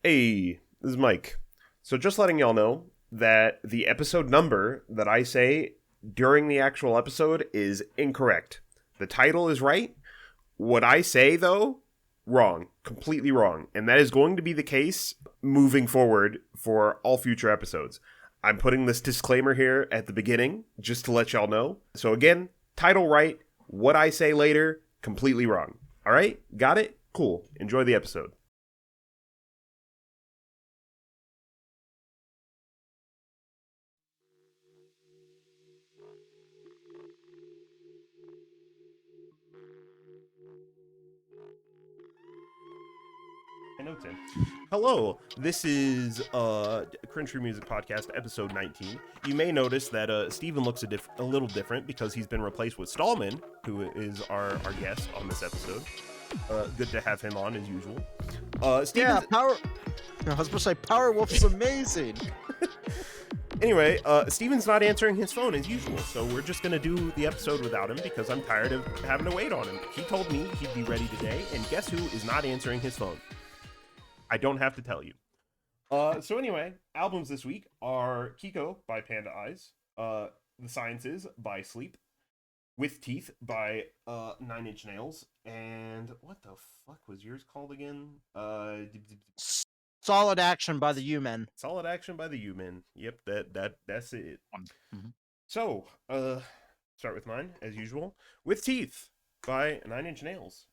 Hey, this is Mike. So just letting y'all know that the episode number that I say during the actual episode is incorrect. The title is right. What I say, though, wrong. Completely wrong. And that is going to be the case moving forward for all future episodes. I'm putting this disclaimer here at the beginning just to let y'all know. So again, title right. What I say later, completely wrong. All right? Got it? Cool. Enjoy the episode. My notes in. Hello, this is Cringe Crew Music Podcast, episode 19. You may notice that Steven looks a little different because he's been replaced with Stahlman, who is our guest on this episode. Good to have him on as usual. Yeah, Steven's Power. I was supposed to say Power Wolf's amazing. Anyway, Steven's not answering his phone as usual, so we're just gonna do the episode without him because I'm tired of having to wait on him. He told me he'd be ready today, and guess who is not answering his phone? I don't have to tell you. So anyway, albums this week are Kiko by Panda Eyes, The Sciences by Sleep, With Teeth by 9 Inch Nails, and what the fuck was yours called again? Solid Action by the U-Men. Solid Action by the U-Men. Yep, that's it. Mm-hmm. So, start with mine as usual. With Teeth by 9 Inch Nails.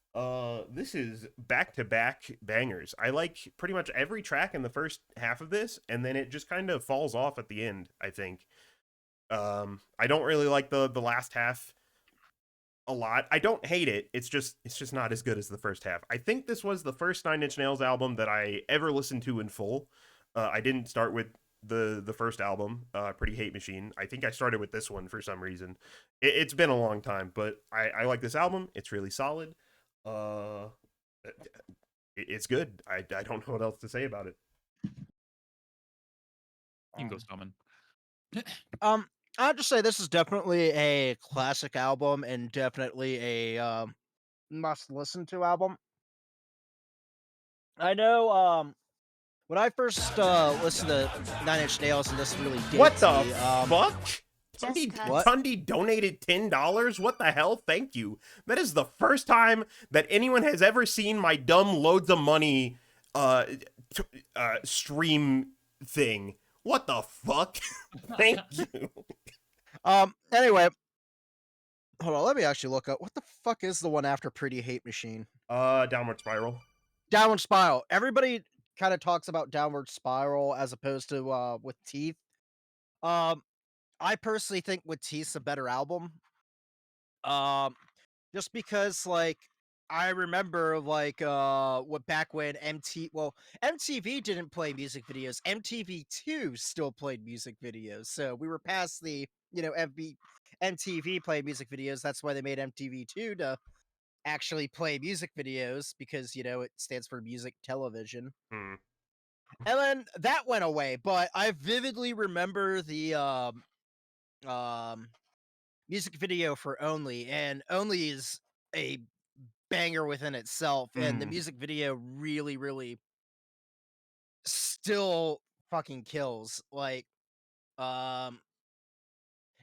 This is back-to-back bangers. I like pretty much every track in the first half of this, and then it just kind of falls off at the end, I think. I don't really like the last half a lot. I don't hate it. It's just not as good as the first half. I think this was the first 9 Inch Nails album that I ever listened to in full. I didn't start with the first album, Pretty Hate Machine. I think I started with this one for some reason. It's been a long time, but I like this album. It's really solid. Uh, it's good. I don't know what else to say about it. You can go, Stallman. I'll just say this is definitely a classic album and definitely a must listen to album. I know when I first listened to 9 Inch Nails and this really did What the me, fuck? What? Tundi donated $10? What the hell? Thank you. That is the first time that anyone has ever seen my dumb loads of money stream thing. What the fuck? Thank you. Anyway, hold on, let me actually look up what the fuck is the one after Pretty Hate Machine. Downward Spiral. Downward Spiral. Everybody kind of talks about Downward Spiral as opposed to With Teeth. I personally think With Teeth's a better album. Just because like I remember like what back when MTV didn't play music videos. MTV2 still played music videos. So we were past the, MTV played music videos. That's why they made MTV2 to actually play music videos because, it stands for music television. Hmm. And then that went away, but I vividly remember the music video for Only, and Only is a banger within itself, and the music video really, really still fucking kills. Like,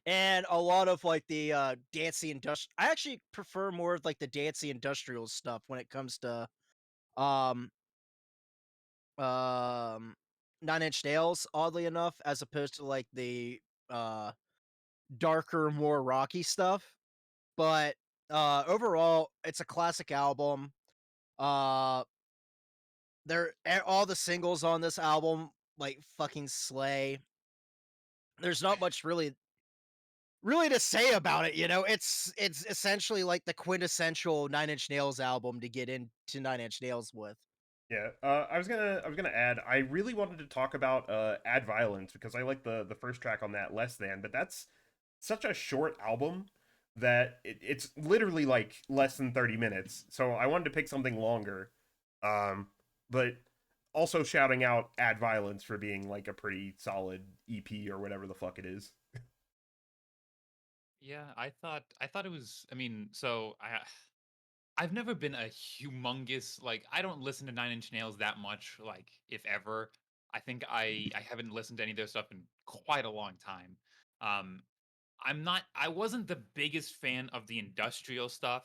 and a lot of like the dancey industrial. I actually prefer more of like the dancey industrial stuff when it comes to um um 9 Inch Nails, oddly enough, as opposed to like the uh darker, more rocky stuff. But overall, it's a classic album. Uh all the singles on this album like fucking slay. There's not much really to say about it, It's essentially like the quintessential 9 Inch Nails album to get into 9 Inch Nails with. Yeah, I was gonna add. I really wanted to talk about "Add Violence" because I like the first track on that less than, but that's such a short album that it's literally like less than 30 minutes. So I wanted to pick something longer, but also shouting out "Add Violence" for being like a pretty solid EP or whatever the fuck it is. Yeah, I thought it was. I mean, so I've never been a humongous like I don't listen to Nine Inch Nails that much, like if ever. I think I haven't listened to any of their stuff in quite a long time. Um, I wasn't the biggest fan of the industrial stuff,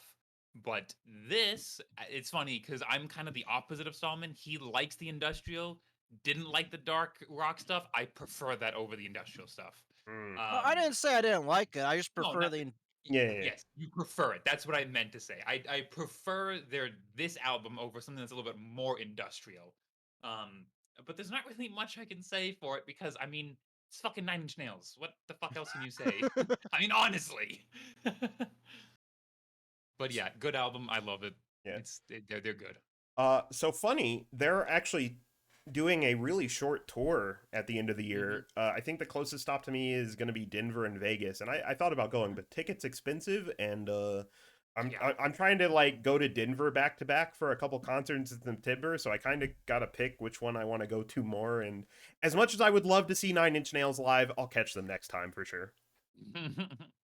but this it's funny because I'm kind of the opposite of Stallman. He likes the industrial, didn't like the dark rock stuff. I prefer that over the industrial stuff. Mm. I Um, didn't say I didn't like it. I just no, prefer not the. Yeah, yeah, yeah. yes, you prefer it. That's what I meant to say. I prefer this album over something that's a little bit more industrial. Um, but there's not really much I can say for it because I mean it's fucking Nine Inch Nails. What the fuck else can you say? I mean honestly. But yeah, good album. I love it. Yeah. They're good. So funny, they're actually doing a really short tour at the end of the Hmm. year. I think the closest stop to me is going to be Denver and Vegas, and I thought about going, but tickets expensive, and Yeah. I'm trying to like go to Denver back to back for a couple concerts in September, so I kind of got to pick which one I want to go to more. And as much as I would love to see Nine Inch Nails live, I'll catch them next time for sure.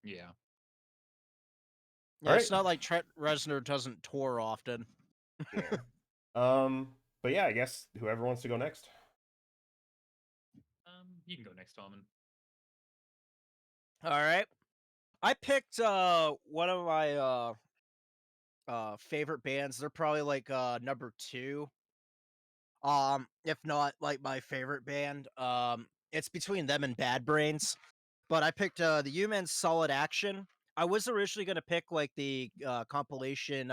Yeah. All Yeah, right, it's not like Trent Reznor doesn't tour often. yeah. Um, but yeah, I guess whoever wants to go next. You can go next, Tallman. All right, I picked one of my favorite bands. They're probably like number two, if not like my favorite band. It's between them and Bad Brains, but I picked the Humans Solid Action. I was originally gonna pick like the compilation,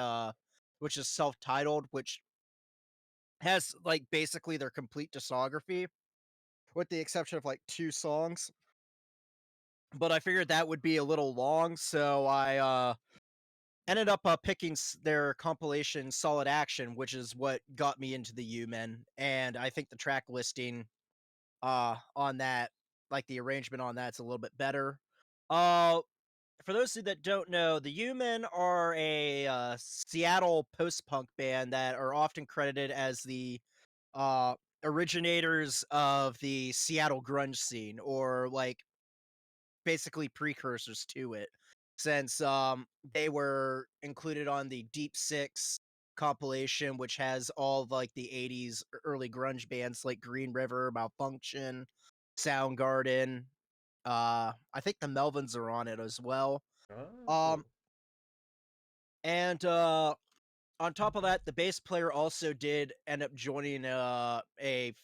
which is self-titled, which has like basically their complete discography, with the exception of like two songs. But I figured that would be a little long, so I ended up picking their compilation Solid Action, which is what got me into the U-Men. And I think the track listing on that, like the arrangement on that's a little bit better. Uh, for those of you that don't know, the U-Men are a Seattle post-punk band that are often credited as the uh, originators of the Seattle grunge scene, or like basically precursors to it, since they were included on the Deep Six compilation, which has all of like the 80s early grunge bands like Green River, Malfunction, Soundgarden. I think the Melvins are on it as well. Oh, Um and on top of that, the bass player also did end up joining a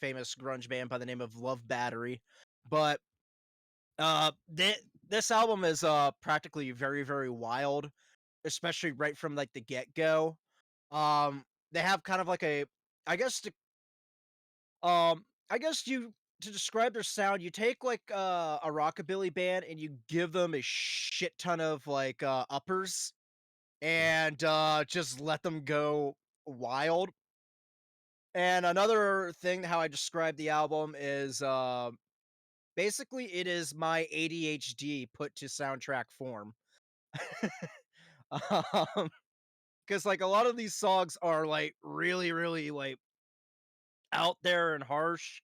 famous grunge band by the name of Love Battery. But this album is practically very, very wild, especially right from like the get-go. They have kind of like a I guess to I guess you to describe their sound, you take like a rockabilly band and you give them a shit ton of like uppers and just let them go wild. And another thing how I describe the album is basically it is my ADHD put to soundtrack form. Um, because like a lot of these songs are like really, really like out there and harsh,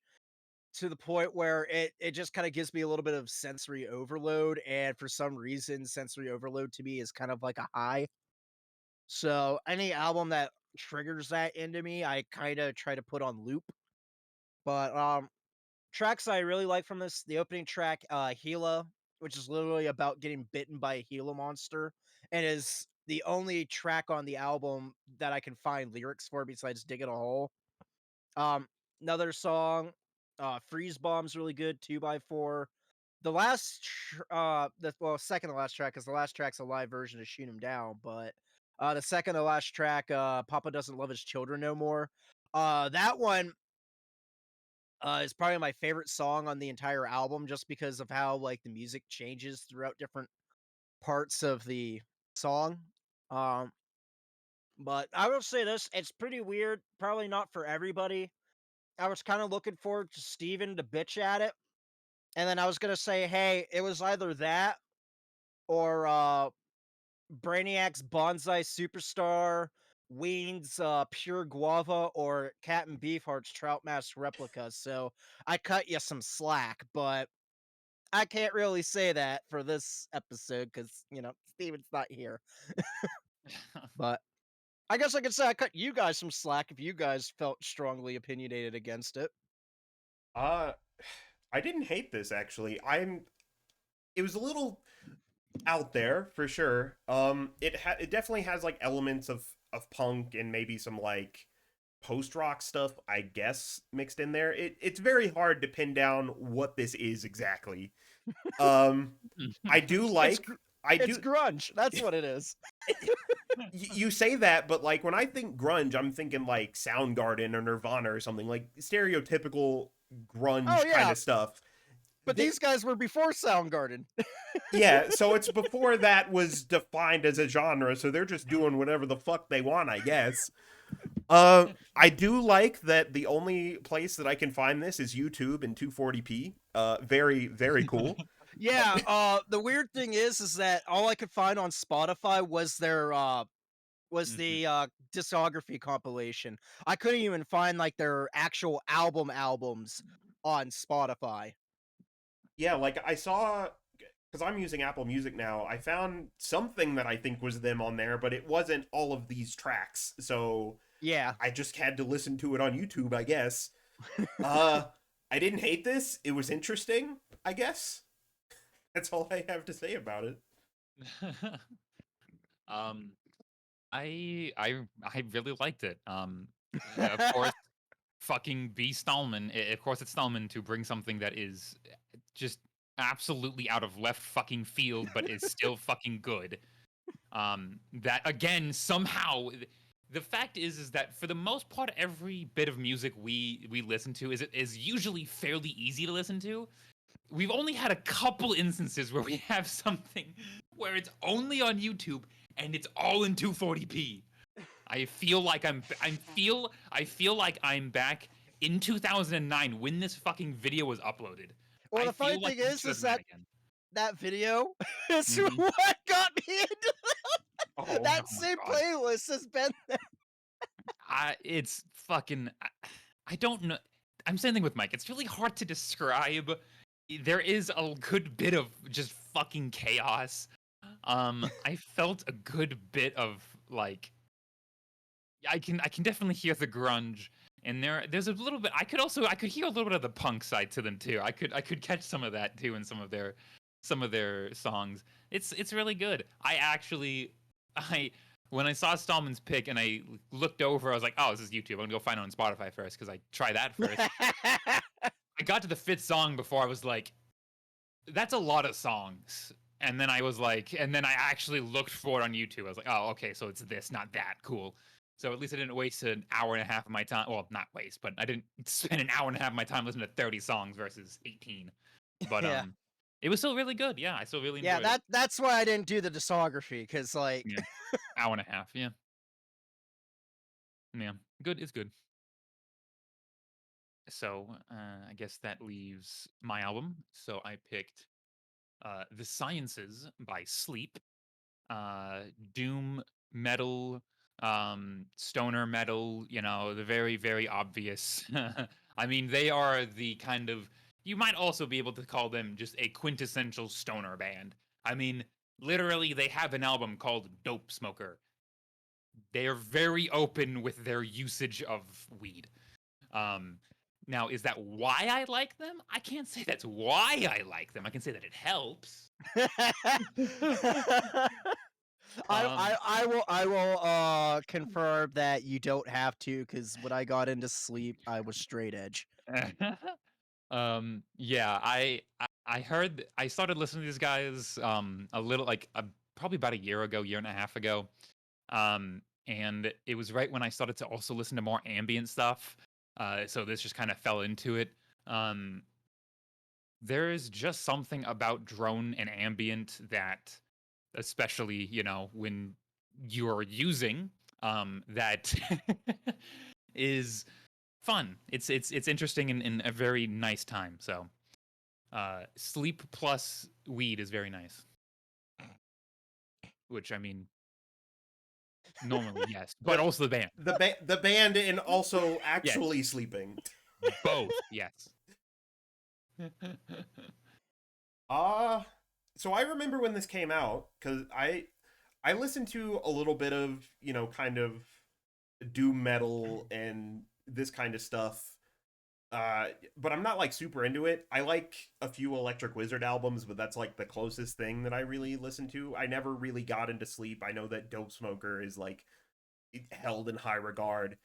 to the point where it just kind of gives me a little bit of sensory overload, and for some reason sensory overload to me is kind of like a high. So any album that triggers that into me, I kind of try to put on loop. But tracks I really like from this, the opening track, Gila, which is literally about getting bitten by a Gila monster, and is the only track on the album that I can find lyrics for besides Digging a Hole. Um, Another song, Freeze Bomb's really good, 2 by 4. The second to last track, because the last track's a live version of Shoot 'Em Down, but the second to last track, Papa Doesn't Love His Children No More. That one is probably my favorite song on the entire album, just because of how like the music changes throughout different parts of the song. Um, but I will say this, it's pretty weird, probably not for everybody. I was kind of looking forward to Steven to bitch at it, and then I was gonna say, hey, it was either that or Brainiac's Bonsai Superstar, Ween's Pure Guava, or Captain Beefheart's Trout Mask Replica. So I cut you some slack, but I can't really say that for this episode because Steven's not here. But I guess I could say I cut you guys some slack if you guys felt strongly opinionated against it. Uh, I didn't hate this actually. It was a little out there for sure. It definitely has like elements of punk and maybe some like post rock stuff, I guess, mixed in there. It's very hard to pin down what this is exactly. Um, I do It's like I it's do grunge. That's what it is. you say that, but like when I think grunge, I'm thinking like Soundgarden or Nirvana or something like stereotypical Oh grunge kind yeah, of stuff. but They, these guys were before Soundgarden. yeah, so it's before that was defined as a genre, so they're just doing whatever the fuck they want, I guess. I do like that the only place that I can find this is YouTube in 240p. Very, very cool. Yeah, the weird thing is that all I could find on Spotify was their was Mhm. the discography compilation. I couldn't even find like their actual albums on Spotify. Yeah, like I saw, because I'm using Apple Music now, I found something that I think was them on there, but it wasn't all of these tracks. So Yeah. I just had to listen to it on YouTube, I guess. Uh, I didn't hate this. It was interesting, I guess. That's all I have to say about it. um, I really liked it. Of course, fucking B Stahlman. Of course, it's Stahlman to bring something that is just absolutely out of left fucking field, but is still fucking good. That again somehow. The fact is that for the most part, every bit of music we listen to is usually fairly easy to listen to. We've only had a couple instances where we have something where it's only on YouTube and it's all in 240p. I feel like I feel like I'm back in 2009 when this fucking video was uploaded. Well, I the funny feel like thing I'm in is 2009 that again. that video is Mhm. what got me into Oh, that Oh my same god. playlist has been there. It's fucking. I don't know. I'm saying thing with Mike. It's really hard to describe. There is a good bit of just fucking chaos. I felt a good bit of like I can definitely hear the grunge and there's a little bit I could hear a little bit of the punk side to them too. I could catch some of that too in some of their songs. It's really good. I when I saw Stallman's pick and I looked over, I was like, oh, this is YouTube. I'm gonna go find it on Spotify first because I try that first. I got to the fifth song before I was like, that's a lot of songs. And then I was like, and then I actually looked for it on YouTube. I was like, oh, okay, so it's this, not that. Cool. So at least I didn't waste an hour and a half of my time. Well, not waste, but I didn't spend an hour and a half of my time listening to 30 songs versus 18. But Yeah. it was still really good. Yeah, I still really Yeah, enjoyed it. that's why I didn't do the discography, because like Yeah, hour and a half. Yeah, yeah, good. It's good. So I guess that leaves my album. So I picked "The Sciences" by Sleep. uh Doom metal, stoner metal, the very, very obvious. I mean, they are the kind of, you might also be able to call them just a quintessential stoner band. I mean, literally they have an album called Dope Smoker. They are very open with their usage of weed. um Now, is that why I like them? I can't say that's why I like them. I can say that it helps. um I will confirm that you don't have to, because when I got into Sleep, I was straight edge. Yeah, I heard I started listening to these guys a little like probably about a year ago, year and a half ago. And it was right when I started to also listen to more ambient stuff. So this just kind of fell into it. Um, there is just something about drone and ambient that, especially, when you're using, that is fun. It's interesting in a very nice time. So sleep plus weed is very nice. Which, I mean, normally yes, but The also the band. the band and also Yes, actually sleeping. both. Yes. Uh so I remember when this came out because I listened to a little bit of, kind of doom metal and this kind of stuff. But I'm not like super into it. I like a few Electric Wizard albums, but that's like the closest thing that I really listen to. I never really got into Sleep. I know that Dope Smoker is like held in high regard.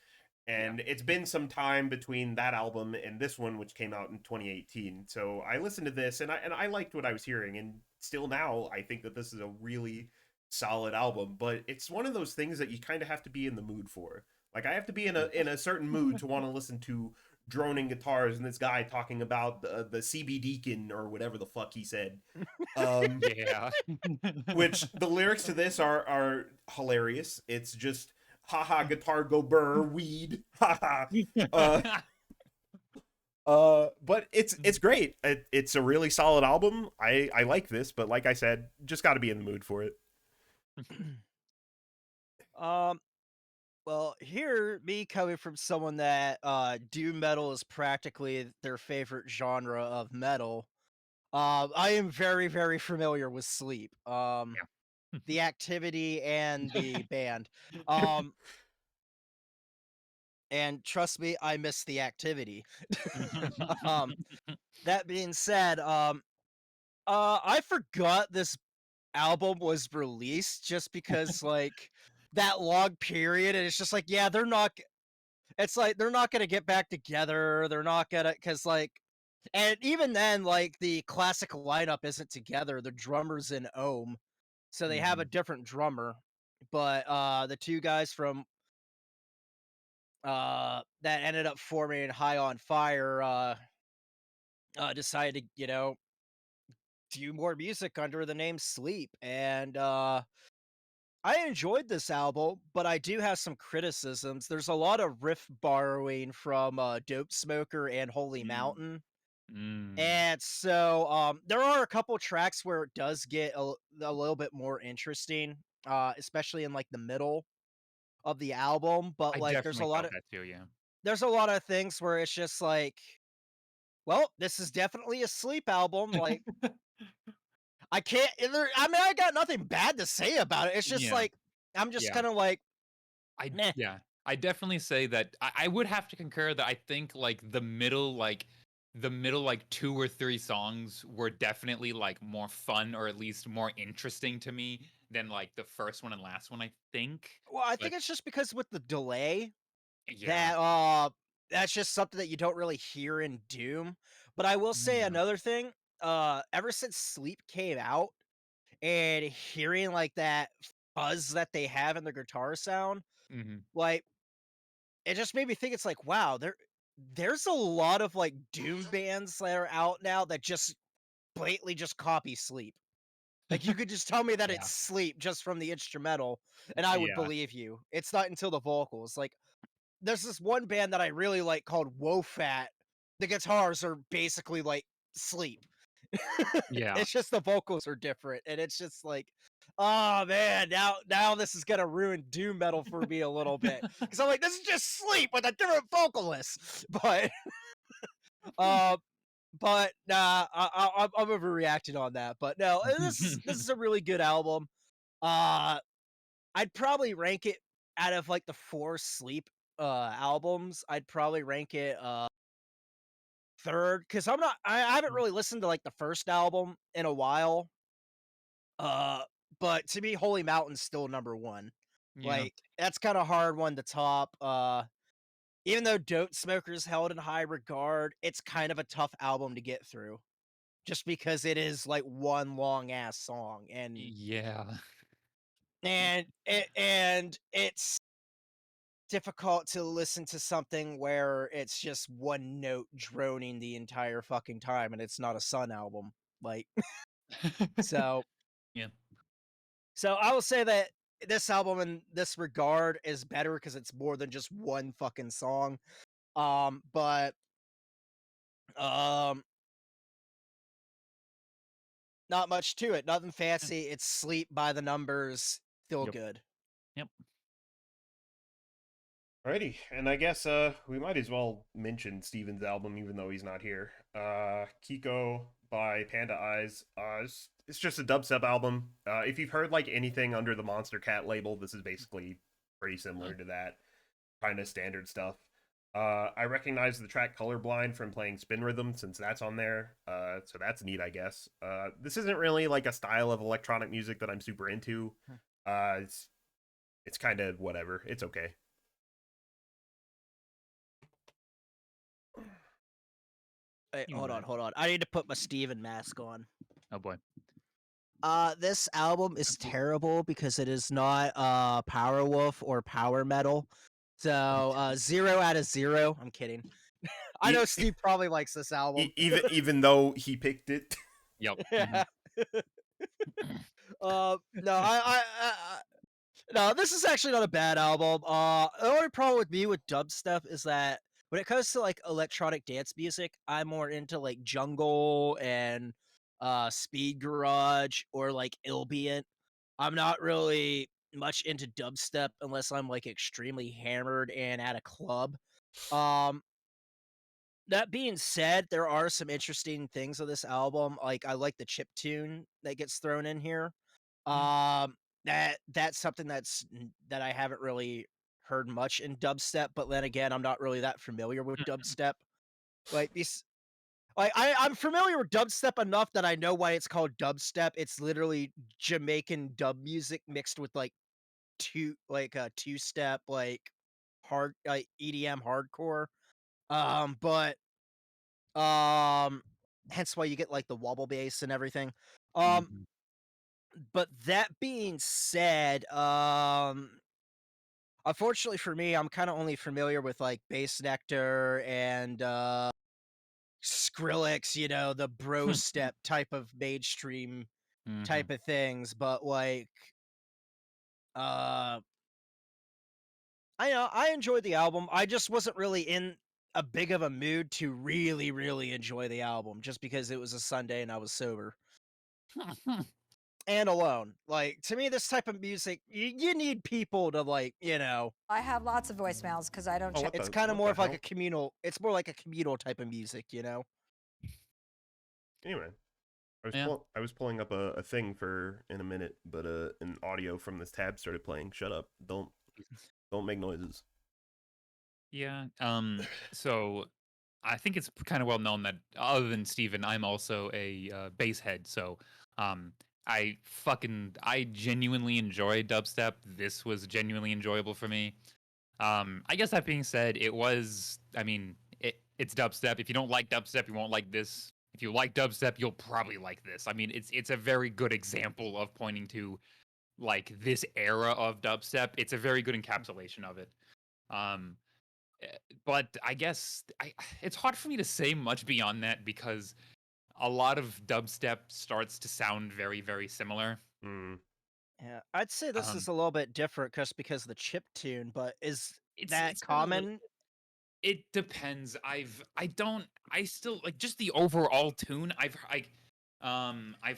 Yeah. And it's been some time between that album and this one, which came out in 2018. So I listened to this and I liked what I was hearing. And still now, I think that this is a really solid album. But it's one of those things that you kind of have to be in the mood for. Like I have to be in a certain mood to want to listen to droning guitars and this guy talking about the CB Deacon or whatever the fuck he said. Yeah. Which the lyrics to this are hilarious. It's just haha guitar go burr weed haha but it's great. It's a really solid album. I like this, but like I said, just got to be in the mood for it. Well, here, me coming from someone that doom metal is practically their favorite genre of metal, I am very, very familiar with Sleep. The activity and the band. Um, and trust me, I miss the activity. um, that being said, I forgot this album was released just because like that long period, and it's just like, yeah, they're not. It's like they're not gonna get back together. They're not gonna, cause like, and even then, like the classic lineup isn't together. The drummer's in Ohm, so they have a different drummer. But the two guys from that ended up forming High on Fire decided to, do more music under the name Sleep, and I enjoyed this album, but I do have some criticisms. There's a lot of riff borrowing from Dope Smoker and Holy Mountain. And so there are a couple tracks where it does get a little bit more interesting, especially in like the middle of the album, but I like definitely felt that too, yeah. there's a lot of things where it's just like, well, this is definitely a Sleep album. Like I can't I mean, I got nothing bad to say about it. It's just Yeah, like I'm just yeah. kind of like, I meh. yeah. I definitely say that I would have to concur that I think the middle like 2 or 3 songs were definitely like more fun or at least more interesting to me than like the first one and last one, I think. Well, I But think it's just because with the delay yeah. that that's just something that you don't really hear in Doom. But I will say Yeah. another thing, ever since Sleep came out and hearing like that fuzz that they have in their guitar sound, Mhm. like it just made me think it's like, wow, there's a lot of like Doom bands that are out now that just blatantly just copy Sleep. Like you could just tell me that Yeah. it's Sleep just from the instrumental and I would Yeah. believe you. It's not until the vocals. Like there's this one band that I really like called Wofat. The guitars are basically like Sleep. Yeah. It's just the vocals are different, and it's just like, oh man, now this is gonna ruin doom metal for me a little bit because I'm like, this is just Sleep with a different vocalist. But uh, nah, I'm overreacting on that. But no, this is a really good album. Uh, I'd probably rank it out of like the 4 Sleep albums. I'd probably rank it third because I haven't really listened to like the first album in a while. Uh, but to me, Holy Mountain's still number 1. Yeah. Like that's kind of hard one to top. Even though Dope Smoker's held in high regard, it's kind of a tough album to get through, just because it is like one long ass song, Yeah. and it's difficult to listen to something where it's just one note droning the entire fucking time, and it's not a Sun album. Like so Yeah. So I will say that this album in this regard is better because it's more than just one fucking song. But um not much to it. Nothing fancy. It's Sleep by the numbers. Still Yep. good. Yep. Alrighty, and I guess we might as well mention Steven's album even though he's not here. Kiko by Panda Eyes. It's just a dubstep album. If you've heard like anything under the Monster Cat label, this is basically pretty similar to that. kind of standard stuff. I recognize the track Colorblind from playing Spin Rhythm since that's on there. So that's neat, I guess. This isn't really like a style of electronic music that I'm super into. It's kind of whatever. It's okay. Wait, You hold on, would. hold on. I need to put my Steven mask on. Oh boy. This album is terrible because it is not Power Wolf or Power Metal. So 0 out of 0. I'm kidding. I know E- Steve probably likes this album. even though he picked it. Yep. Yeah. No, no, this is actually not a bad album. The only problem with me with dubstep is that when it comes to like electronic dance music, I'm more into like jungle and speed garage or like ambient. I'm not really much into dubstep unless I'm like extremely hammered and at a club. Um that being said, there are some interesting things of this album. Like I like the chip tune that gets thrown in here. Um, that's something that I haven't really heard much in dubstep. But then again, I'm not really that familiar with dubstep. Like these, like I'm familiar with dubstep enough that I know why it's called dubstep. It's literally Jamaican dub music mixed with like two step hard like EDM hardcore. But hence why you get like the wobble bass and everything. Mhm. But that being said, unfortunately for me, I'm kind of only familiar with like Bass Nectar and Skrillex, the bro step type of mainstream Mhm. type of things. But like, uh, I know I enjoyed the album. I just wasn't really in a big of a mood to really, really enjoy the album just because it was a Sunday and I was sober and alone. Like to me, this type of music, you need people to I have lots of voicemails because I don't Oh, check. it's kind of what more the of like hell? a communal. It's more like a communal type of music. Anyway, Yeah. I was pulling up a thing for in a minute, but an audio from this tab started playing. Shut up! Don't make noises. Yeah. So I think it's kind of well known that other than Steven, I'm also a bass head. So um, I genuinely enjoy dubstep. This was genuinely enjoyable for me. I guess that being said, it's dubstep. If you don't like dubstep, you won't like this. If you like dubstep, you'll probably like this. I mean, it's a very good example of pointing to like this era of dubstep. It's a very good encapsulation of it. Um, eh, but I guess it's hard for me to say much beyond that because a lot of dubstep starts to sound very, very similar. Hmm. Yeah, I'd say this Um, is a little bit different just because of the chip tune. But is that it's got a little. common? It depends. I don't I still like just the overall tune. I've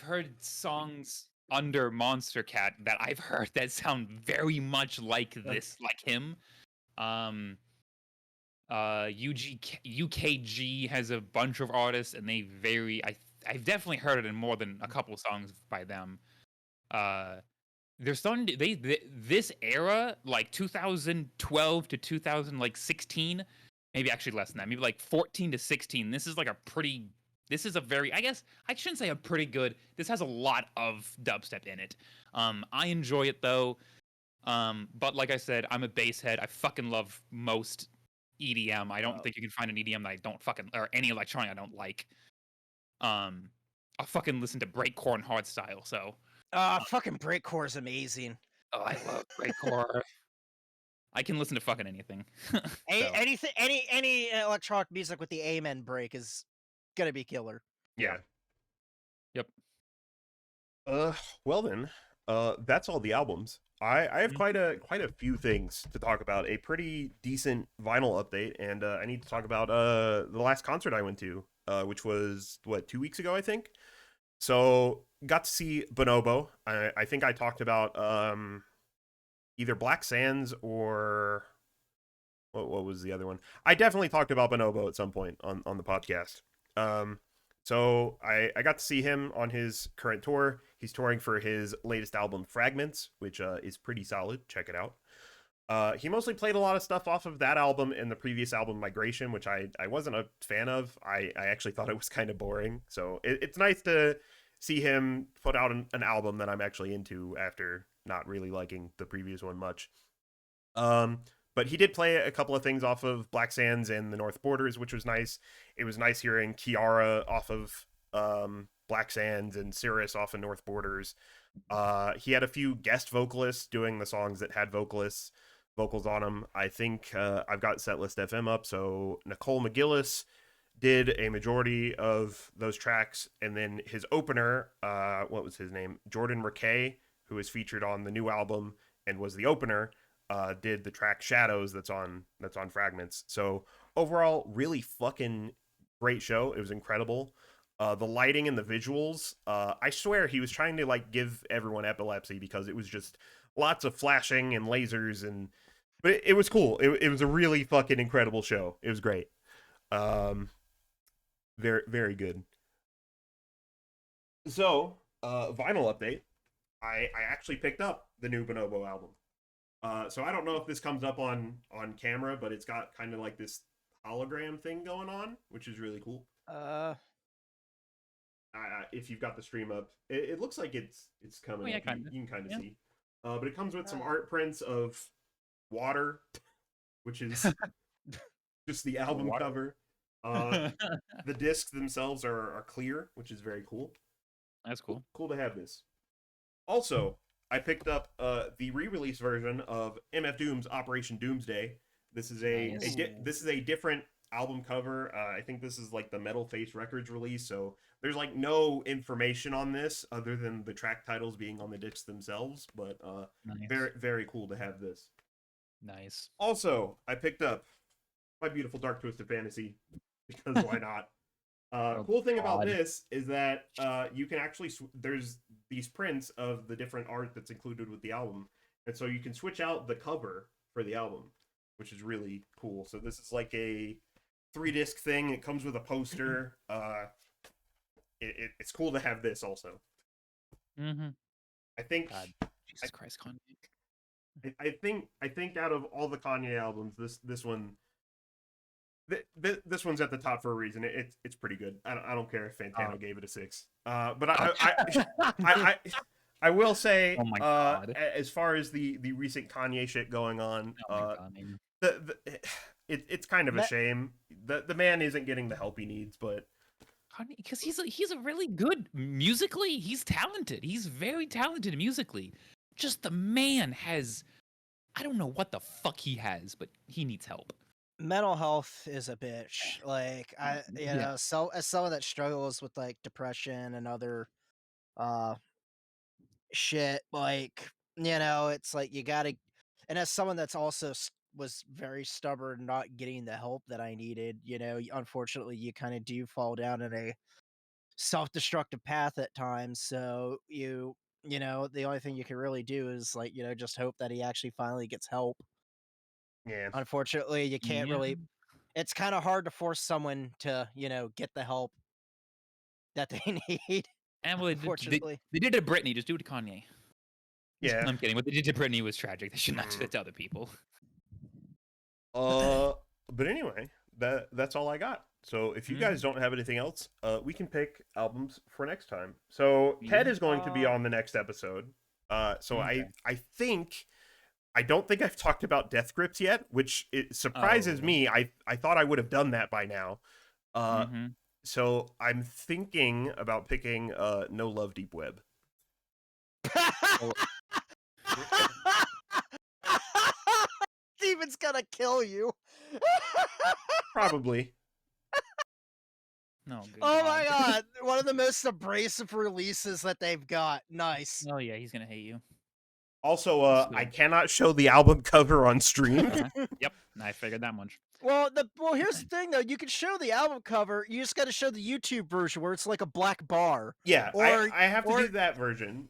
heard songs under Monster Cat that I've heard that sound very much like this, like him. Um UKG has a bunch of artists and they vary. I've definitely heard it in more than a couple songs by them. Uh they're starting to, this era like 2012 to 2016, maybe actually less than that, maybe like 14 to 16. This is a very, I guess I shouldn't say a pretty good, this has a lot of dubstep in it. I enjoy it though. But like I said, I'm a bass head. I fucking love most EDM. I don't think you can find an EDM that I don't fucking, or any electronic I don't like. um I fucking listen to breakcore and hardstyle. So Fucking breakcore is amazing. oh, I love breakcore. I can listen to fucking anything. So Anything, any electronic music with the amen break is gonna be killer. yeah. Yep. Uh, well then, that's all the albums. I have Mhm. quite a few things to talk about. A pretty decent vinyl update, and I need to talk about the last concert I went to, which was what 2 weeks ago, I think. So got to see Bonobo. I think I talked about either Black Sands or what was the other one? I definitely talked about Bonobo at some point on the podcast. Um, so I got to see him on his current tour. He's touring for his latest album, Fragments, which is pretty solid. Check it out. He mostly played a lot of stuff off of that album and the previous album, Migration, which I wasn't a fan of. I actually thought it was kind of boring. So it's nice to see him put out an album that I'm actually into after not really liking the previous one much. But he did play a couple of things off of Black Sands and the North Borders, which was nice. It was nice hearing Kiara off of Black Sands and Cirrus off of North Borders. He had a few guest vocalists doing the songs that had vocals on them. I think I've got Setlist FM up, so Nicole McGillis did a majority of those tracks, and then his opener, what was his name? Jordan McKay, who is featured on the new album and was the opener, did the track Shadows that's on Fragments. So overall, really fucking great show. It was incredible. The lighting and the visuals, I swear he was trying to like give everyone epilepsy because it was just lots of flashing and lasers, and but it was cool. It was a really fucking incredible show. It was great. Very, very good. So, vinyl update. I actually picked up the new Bonobo album. So I don't know if this comes up on camera, but it's got kind of like this hologram thing going on, which is really cool. If you've got the stream up, it looks like it's coming. Oh, yeah, up. You can kind of see. But it comes with some art prints of water, which is just the album cover. The discs themselves are clear, which is very cool. That's cool. Cool to have this. Also, I picked up the re-release version of MF Doom's Operation Doomsday. This is a different album cover. I think this is like the Metal Face Records release, so there's like no information on this other than the track titles being on the discs themselves, but nice. Very, very cool to have this. Nice. Also, I picked up My Beautiful Dark Twisted Fantasy because why not? Cool thing about this is that you can actually there's these prints of the different art that's included with the album, and so you can switch out the cover for the album, which is really cool. So this is like a 3-disc thing. It comes with a poster. It's cool to have this also. Mm-hmm. I think. God, Jesus Christ, Kanye. I think out of all the Kanye albums, this one. This one's at the top for a reason. It's pretty good. I don't care if Fantano gave it a 6. But I will say, oh my God. As far as the recent Kanye shit going on, it's kind of a shame. The man isn't getting the help he needs, but Kanye, because he's a really good musically. He's talented. He's very talented musically. Just the man has, I don't know what the fuck he has, but he needs help. Mental health is a bitch. Like know, so as someone that struggles with like depression and other shit, like it's like you gotta, and as someone that's also was very stubborn not getting the help that I needed, unfortunately you kind of do fall down in a self-destructive path at times. So the only thing you can really do is like just hope that he actually finally gets help. Yeah. Unfortunately, you can't really. It's kind of hard to force someone to, get the help that they need. And well, unfortunately, they did it to Britney. Just do it to Kanye. Yeah, I'm kidding. What they did to Britney was tragic. They should not do that to other people. But anyway, that's all I got. So if you guys don't have anything else, we can pick albums for next time. So Ted is going to be on the next episode. So I think. I don't think I've talked about Death Grips yet, which it surprises me. I thought I would have done that by now. So I'm thinking about picking No Love Deep Web. Steven's gonna kill you. Probably. No. Oh my God! One of the most abrasive releases that they've got. Nice. Oh yeah, he's gonna hate you. Also, I cannot show the album cover on stream. Yep, I figured that much. Well, here's the thing though. You can show the album cover. You just got to show the YouTube version where it's like a black bar. Yeah, I have to do that version.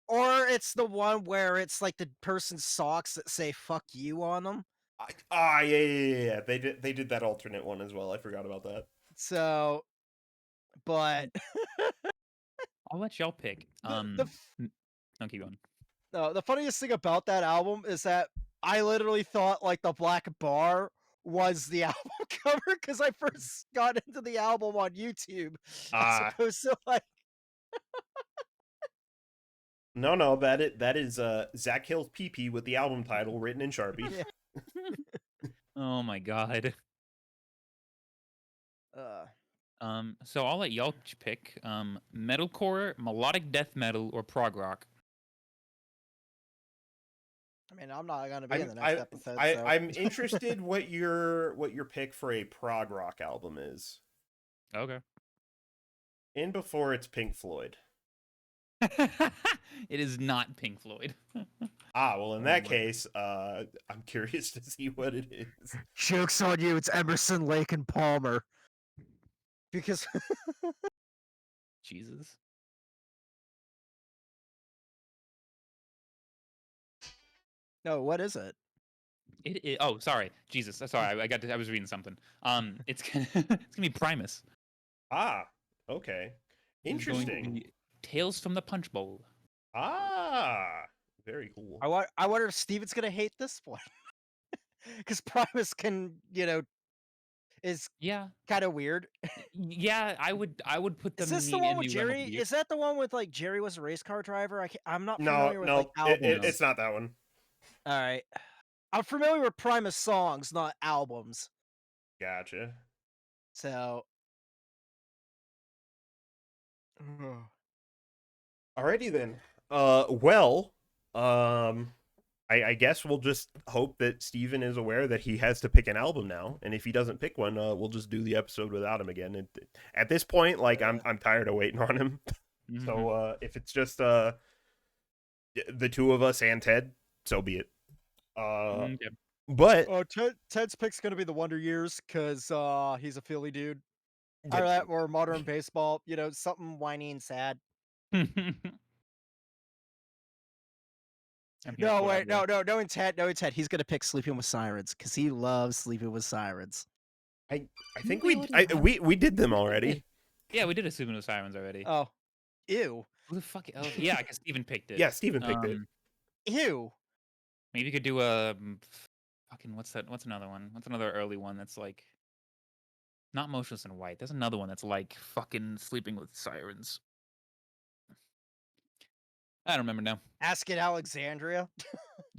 Or it's the one where it's like the person's socks that say "fuck you" on them. Yeah. They did that alternate one as well. I forgot about that. So, but I'll let y'all pick. Don't keep going. No, the funniest thing about that album is that I literally thought like the black bar was the album cover because I first got into the album on YouTube as Ah. opposed to like No, that is Zach Hill's PP with the album title written in Sharpie. Yeah. Oh my god. So I'll let y'all pick metalcore, melodic death metal, or prog rock. I mean, I'm not gonna be in the next episode. So. I'm interested what your pick for a prog rock album is. Okay. In before it's Pink Floyd. It is not Pink Floyd. Well, in that case, I'm curious to see what it is. Joke's on you, it's Emerson, Lake, and Palmer. Because Jesus. no, what is it? Oh, sorry, Jesus. Sorry, I was reading something. It's gonna be Primus. Okay, It's going to interesting. be Tales from the Punch Bowl. Very cool. I wonder if Steven's gonna hate this one. Because Primus can, is kind of weird. Yeah, I would put them. Is this the one with Jerry? Is that the one with like Jerry was a race car driver? I'm not familiar with like albums. It's not that one. All right, I'm familiar with Primus songs, not albums. Gotcha. So, alrighty then. I guess we'll just hope that Steven is aware that he has to pick an album now, and if he doesn't pick one, we'll just do the episode without him again. At this point, like I'm tired of waiting on him. Mm-hmm. So if it's just the two of us and Ted, so be it. But Ted's pick's gonna be the Wonder Years because he's a Philly dude. Or modern baseball, something whiny and sad. No, wait, no, intent. He's gonna pick Sleeping with Sirens because he loves Sleeping with Sirens. I think we did them already. Yeah, we did a Sleeping with Sirens already. Oh, ew. Who the fuck? Oh, yeah, I guess Steven picked it. Yeah, Steven picked it. Ew. Maybe you could do a fucking what's that? What's another one? What's another early one that's like not Motionless in White? There's another one that's like fucking Sleeping with Sirens. I don't remember now. Ask it, Alexandria.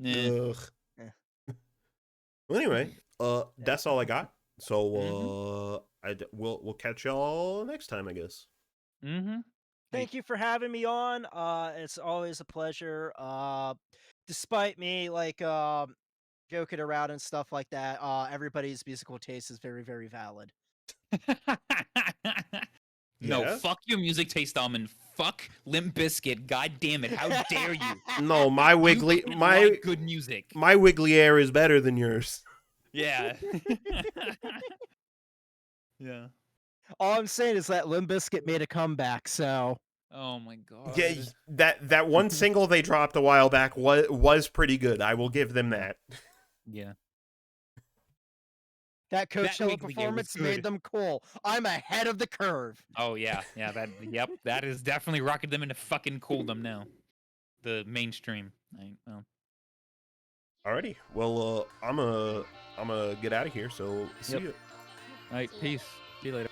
Ugh. Well, anyway, that's all I got. So we'll catch y'all next time, I guess. Mm-hmm. Thank you for having me on. It's always a pleasure. Despite me like joking around and stuff like that, everybody's musical taste is very, very valid. No, fuck your music taste, Stahlman. Fuck Limp Bizkit. God damn it! How dare you? No, my good music. My Wiggly Air is better than yours. Yeah. Yeah. All I'm saying is that Limp Bizkit made a comeback. So. Oh my god. Yeah, that one single they dropped a while back was pretty good. I will give them that. Yeah. That Coachella performance made them cool. I'm ahead of the curve. Oh yeah, that is definitely rocking them into fucking cooldom now. The mainstream. Alrighty. Well, I'm gonna get out of here. So see you. All right, peace. See you later.